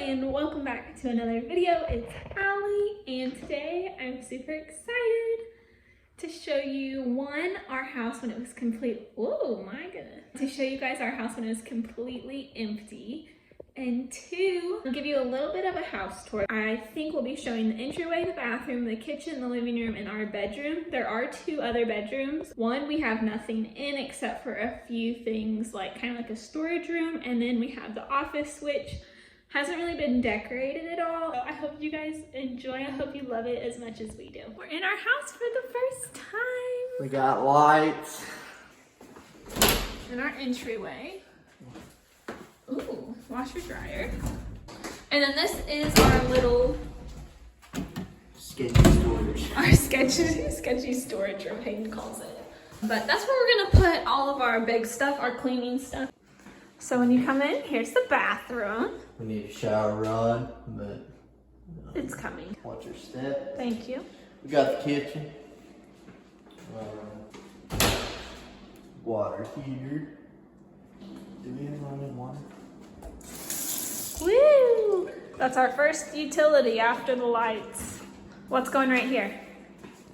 and welcome back to another video. It's Allie and today I'm super excited to show you our house when it was complete. Oh my goodness. To show you guys our house when it was completely empty, and two, I'll give you a little bit of a house tour. I think we'll be showing the entryway, the bathroom, the kitchen, the living room, and our bedroom. There are two other bedrooms. One we have nothing in except for a few things like kind of like a storage room, and then we have the office, which hasn't really been decorated at all. So I hope you guys enjoy. I hope you love it as much as we do. We're in our house for the first time. We got lights. In our entryway. Ooh, washer dryer. And then this is our little sketchy storage. Our sketchy storage room, Hayden calls it. But that's where we're gonna put all of our big stuff, our cleaning stuff. So when you come in, here's the bathroom. We need a shower rod, but It's coming. watch your step. Thank you. We got the kitchen. Water heater. Do we have running water? Woo! That's our first utility after the lights. What's going right here?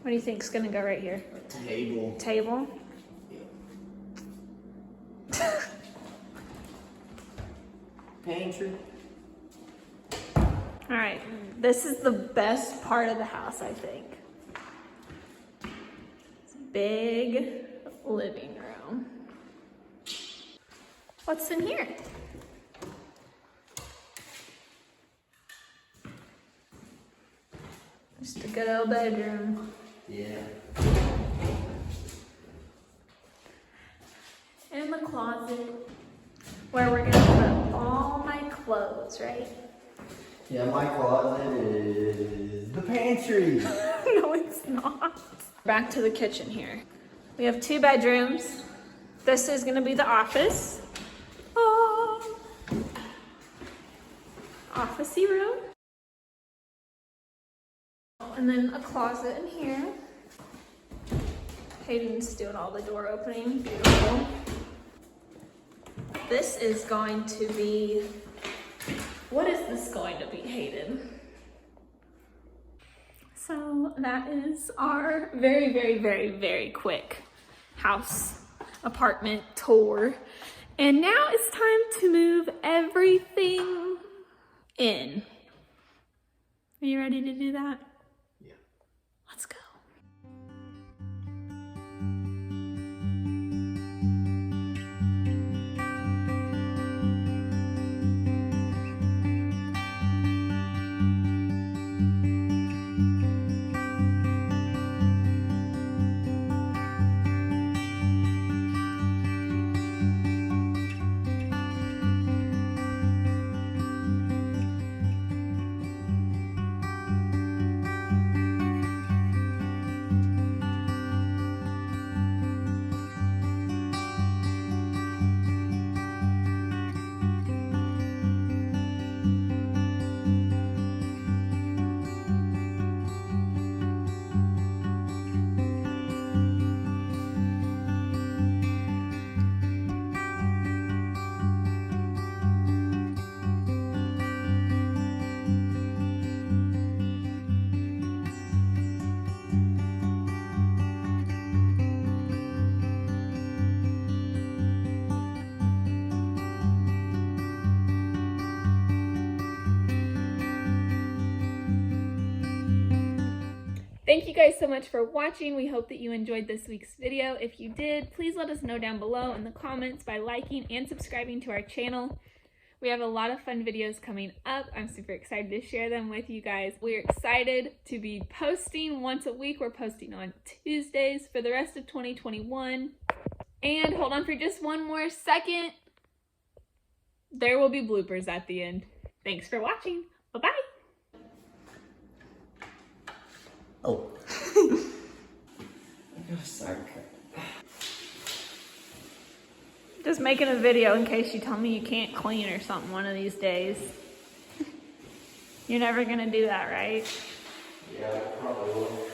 What do you think's gonna go right here? A table. Table? Pantry. All right, this is the best part of the house, I think. It's a big living room. What's in here? Just a good old bedroom. Yeah. And the closet where we're gonna put all my clothes, right? Yeah, my closet is the pantry. No, it's not. Back to the kitchen here. We have two bedrooms. This is gonna be the office. Oh. Office-y room. And then a closet in here. Hayden's doing all the door opening. Beautiful. This is going to be, what is this going to be, Hayden? So that is our very, very, very, very quick house apartment tour. And now it's time to move everything in. Are you ready to do that? Yeah. Let's go. Thank you guys so much for watching. We hope that you enjoyed this week's video. If you did, please let us know down below in the comments by liking and subscribing to our channel. We have a lot of fun videos coming up. I'm super excited to share them with you guys. We're excited to be posting once a week. We're posting on Tuesdays for the rest of 2021. And hold on for just one more second. There will be bloopers at the end. Thanks for watching. Bye-bye. Oh. I got a sidetrack. Just making a video in case you tell me you can't clean or something one of these days. You're never gonna do that, right? Yeah, I probably will.